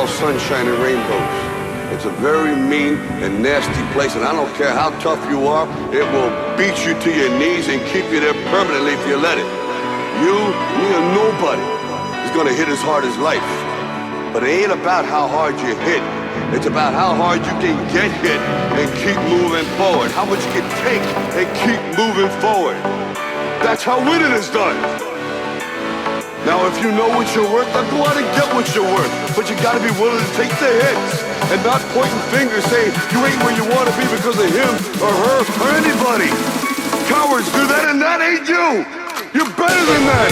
all sunshine and rainbows. It's a very mean and nasty place, and I don't care how tough you are, it will beat you to your knees and keep you there permanently if you let it. You, me, or nobody is gonna hit as hard as life. But it ain't about how hard you hit. It's about how hard you can get hit and keep moving forward. How much you can take and keep moving forward. That's how winning is done. Now, if you know what you're worth, then go out and get what you're worth. But you gotta be willing to take the hits and not pointing fingers saying you ain't where you wanna be because of him or her or anybody. Cowards do that, and that ain't you. You're better than that.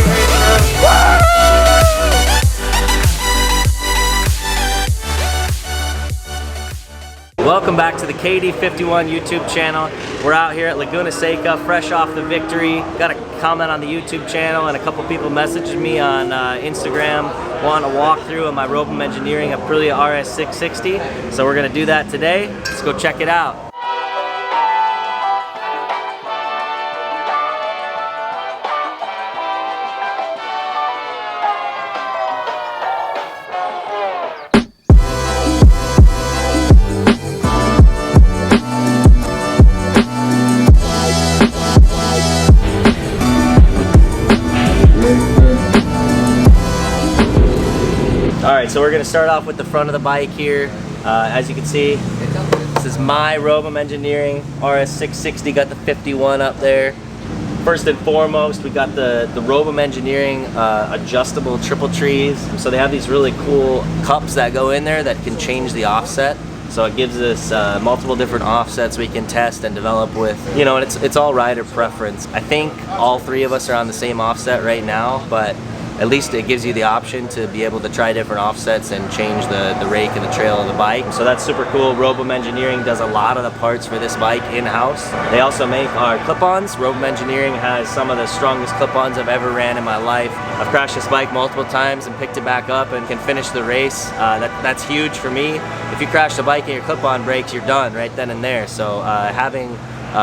Welcome back to the KD51 YouTube channel. We're out here at Laguna Seca, fresh off the victory. Got a comment on the YouTube channel, and a couple people messaged me on Instagram wanting a walkthrough of my Robem Engineering Aprilia RS660. So we're gonna do that today. Let's go check it out. Alright, so we're going to start off with the front of the bike here. As you can see, this is my Robem Engineering RS660, got the 51 up there. First and foremost, we got the Robem Engineering adjustable triple trees. So they have these really cool cups that go in there that can change the offset. So it gives us multiple different offsets we can test and develop with. You know, and it's all rider preference. I think all three of us are on the same offset right now, but at least it gives you the option to be able to try different offsets and change the rake and the trail of the bike. So that's super cool. Robem Engineering does a lot of the parts for this bike in-house. They also make our clip-ons. Robem Engineering has some of the strongest clip-ons I've ever ran in my life. I've crashed this bike multiple times and picked it back up and can finish the race. That's huge for me. If you crash the bike and your clip-on breaks, you're done right then and there. So having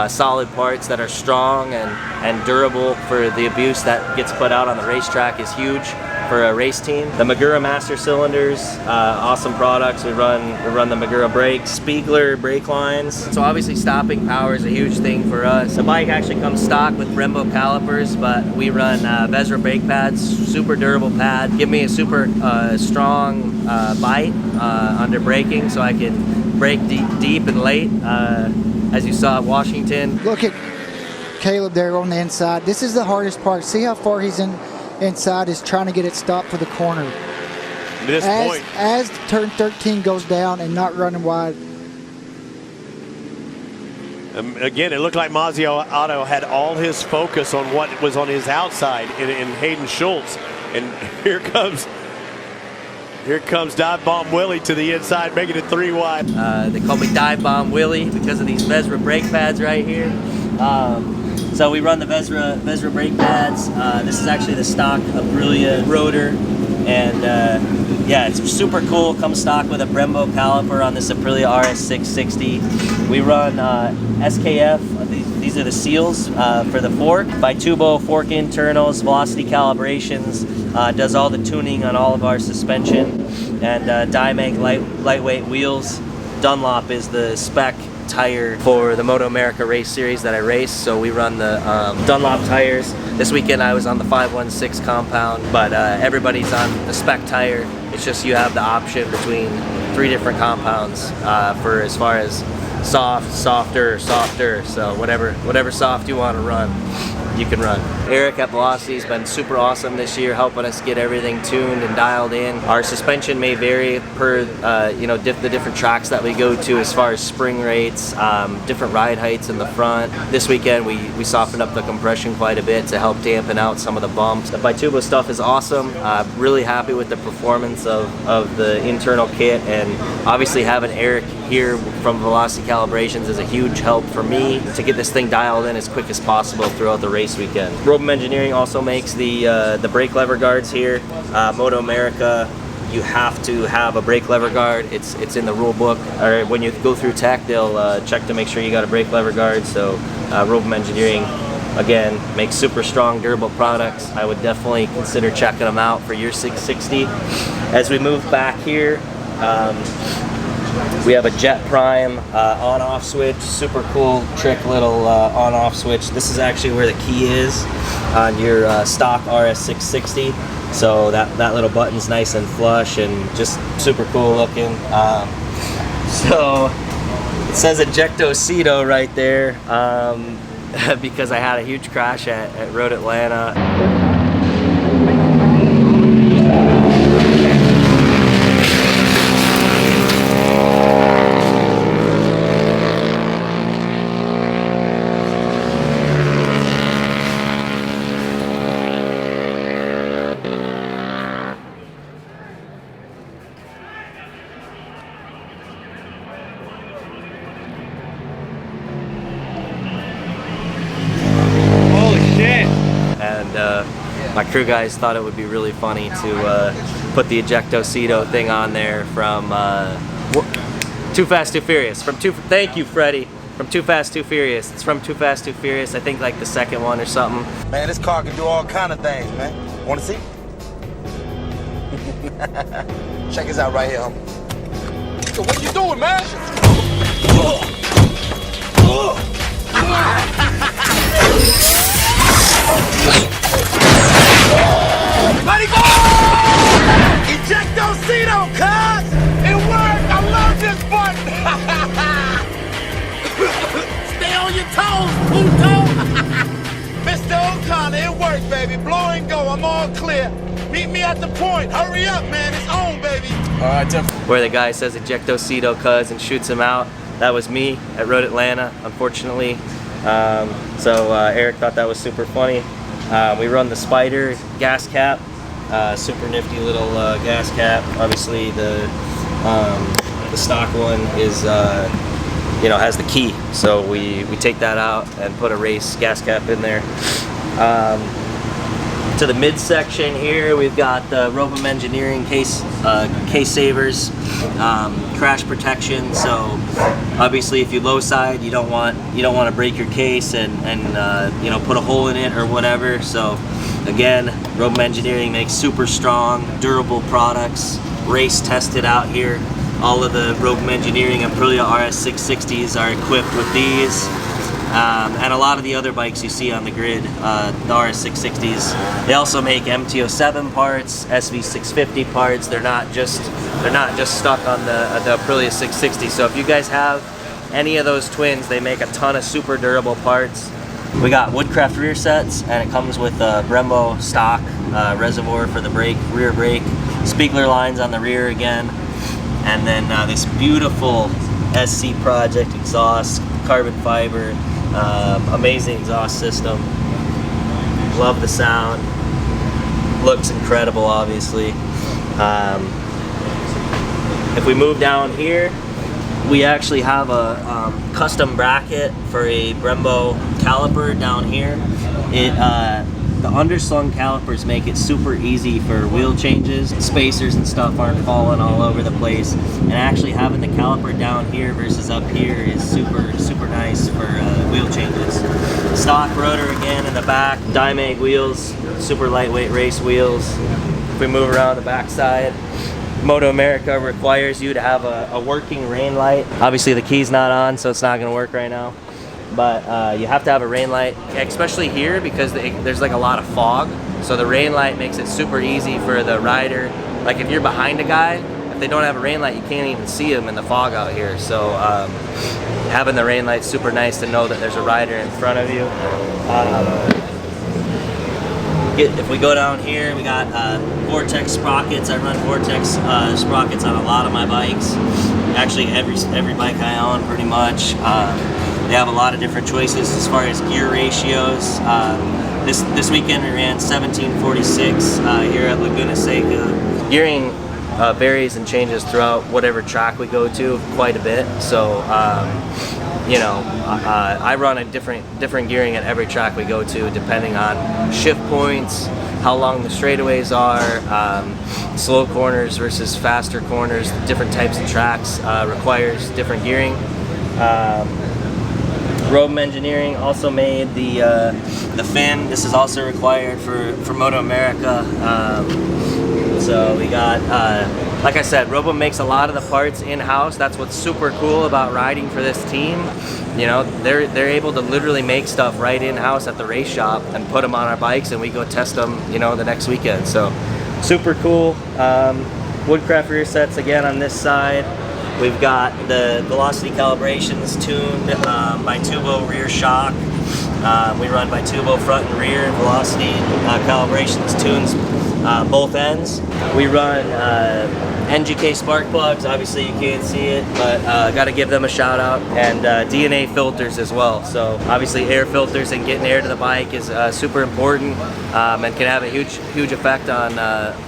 solid parts that are strong and durable for the abuse that gets put out on the racetrack is huge for a race team. The Magura master cylinders, awesome products. We run the Magura brakes, Spiegler brake lines. So obviously stopping power is a huge thing for us. The bike actually comes stock with Brembo calipers, but we run Vezra brake pads, super durable pad. Give me a super strong bite under braking so I can brake deep and late. As you saw at Washington. Look at Caleb there on the inside. This is the hardest part. See how far he's inside is trying to get it stopped for the corner. At this point. As turn 13 goes down and not running wide. Again, it looked like Mazio Otto had all his focus on what was on his outside in Hayden Schultz. And here comes Dive Bomb Willie to the inside, making it 3 wide. They call me Dive Bomb Willie because of these Vezra brake pads right here. So we run the Vezra brake pads. This is actually the stock Aprilia rotor. And yeah, it's super cool. Comes stock with a Brembo caliper on this Aprilia RS660. We run SKF. These are the seals for the fork. Bitubo fork internals, velocity calibrations. Does all the tuning on all of our suspension, and Dymag lightweight wheels. Dunlop is the spec tire for the Moto America race series that I race, so we run the Dunlop tires. This weekend I was on the 516 compound, but everybody's on the spec tire. It's just you have the option between 3 different compounds for as far as soft, softer, softer. So whatever soft you want to run, you can run. Eric at Velocity has been super awesome this year, helping us get everything tuned and dialed in. Our suspension may vary per you know, the different tracks that we go to as far as spring rates, different ride heights in the front. This weekend we softened up the compression quite a bit to help dampen out some of the bumps. The Bitubo stuff is awesome. Really happy with the performance of the internal kit, and obviously having Eric here from Velocity Calibrations is a huge help for me to get this thing dialed in as quick as possible throughout the race weekend. Robem Engineering also makes the brake lever guards here. Moto America, you have to have a brake lever guard. It's in the rule book. Or when you go through tech, they'll check to make sure you got a brake lever guard. So Robem Engineering, again, makes super strong, durable products. I would definitely consider checking them out for your 660. As we move back here, We have a Jetprime on-off switch, super cool trick little on-off switch. This is actually where the key is on your stock RS660. So that little button's nice and flush and just super cool looking. So it says Ejectocito right there because I had a huge crash at Road Atlanta. My crew guys thought it would be really funny to put the Ejectocito thing on there from Too Fast, Too Furious. Thank you, Freddie. From Too Fast, Too Furious. It's from Too Fast, Too Furious. I think like the second one or something. Man, this car can do all kind of things, man. Want to see? Check this out right here, homie. So what are you doing, man? Buddy, go! Ejectocito, cuz! It worked! I love this button! Stay on your toes, Pluto! Mr. O'Connor, it worked, baby. Blow and go, I'm all clear. Meet me at the point. Hurry up, man. It's on, baby. All right, Jeff. Where the guy says Ejectocito, cuz, and shoots him out. That was me at Road Atlanta, unfortunately. So Eric thought that was super funny. We run the Spider gas cap, super nifty little gas cap. Obviously the stock one is, you know, has the key. So we take that out and put a race gas cap in there. To the midsection here, we've got the Robem Engineering case savers, crash protection. So obviously, if you low side, you don't want to break your case and you know, put a hole in it or whatever. So again, Robem Engineering makes super strong, durable products. Race tested out here. All of the Robem Engineering Aprilia RS660s are equipped with these. And a lot of the other bikes you see on the grid, the RS660s, they also make MT07 parts, SV650 parts. They're not just stuck on the Aprilia 660. So if you guys have any of those twins, they make a ton of super durable parts. We got Woodcraft rear sets, and it comes with a Brembo stock reservoir for the rear brake, Spiegler lines on the rear again, and then this beautiful SC Project exhaust, carbon fiber. Amazing exhaust system. Love the sound. Looks incredible, obviously. If we move down here, we actually have a custom bracket for a Brembo caliper down here. The underslung calipers make it super easy for wheel changes. Spacers and stuff aren't falling all over the place. And actually having the caliper down here versus up here is super nice for wheel changes. Stock rotor again in the back. Dymag wheels, super lightweight race wheels. If we move around the back side, Moto America requires you to have a working rain light. Obviously the key's not on, so it's not gonna work right now. But you have to have a rain light, especially here because there's like a lot of fog. So the rain light makes it super easy for the rider. Like if you're behind a guy, if they don't have a rain light, you can't even see them in the fog out here. So having the rain light's super nice to know that there's a rider in front of you. If we go down here, we got Vortex sprockets. I run Vortex sprockets on a lot of my bikes. Actually, every bike I own, pretty much. They have a lot of different choices as far as gear ratios. This weekend we ran 1746 here at Laguna Seca. Gearing varies and changes throughout whatever track we go to quite a bit. So you know, I run a different gearing at every track we go to, depending on shift points, how long the straightaways are, slow corners versus faster corners. Different types of tracks requires different gearing. Robem Engineering also made the fin. This is also required for Moto America. So we got Like I said, Robem makes a lot of the parts in-house. That's what's super cool about riding for this team. You know, they're able to literally make stuff right in-house at the race shop and put them on our bikes, and we go test them, you know, the next weekend. So super cool. Woodcraft rear sets again on this side. We've got the velocity calibrations tuned by Bitubo rear shock. We run by Bitubo front and rear. Velocity calibrations tunes both ends. We run NGK spark plugs. Obviously you can't see it, but got to give them a shout out. And DNA filters as well. So obviously air filters and getting air to the bike is super important and can have a huge effect on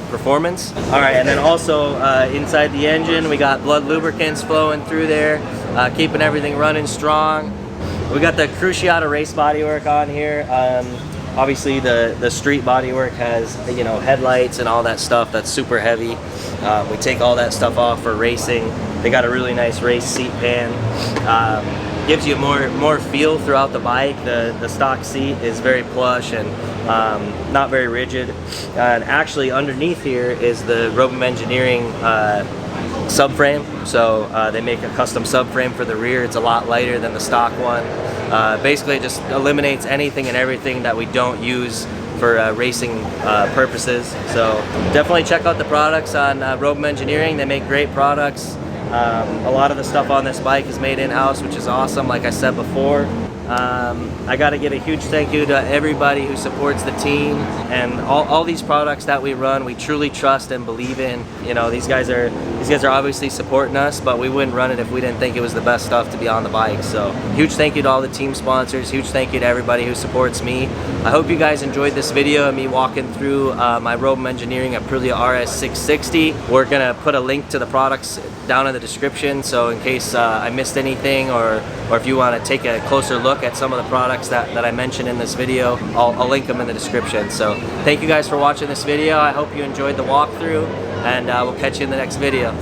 performance. All right, and then also inside the engine we got blood lubricants flowing through there, keeping everything running strong. We got the Cruciata race bodywork on here. Obviously the street bodywork has, you know, headlights and all that stuff that's super heavy. We take all that stuff off for racing. They got a really nice race seat pan. Gives you more feel throughout the bike. The stock seat is very plush and not very rigid. And actually underneath here is the Robem Engineering subframe. So they make a custom subframe for the rear. It's a lot lighter than the stock one. Basically it just eliminates anything and everything that we don't use for racing purposes. So definitely check out the products on Robem Engineering. They make great products. A lot of the stuff on this bike is made in-house, which is awesome, like I said before. I got to give a huge thank you to everybody who supports the team, and all these products that we run we truly trust and believe in. You know, these guys are obviously supporting us, but we wouldn't run it if we didn't think it was the best stuff to be on the bike. So huge thank you to all the team sponsors, huge thank you to everybody who supports me. I hope you guys enjoyed this video of me walking through my Robem Engineering Aprilia RS660. We're gonna put a link to the products down in the description, so in case I missed anything, or if you want to take a closer look at some of the products that I mentioned in this video, I'll link them in the description. So thank you guys for watching this video. I hope you enjoyed the walkthrough, and we'll catch you in the next video.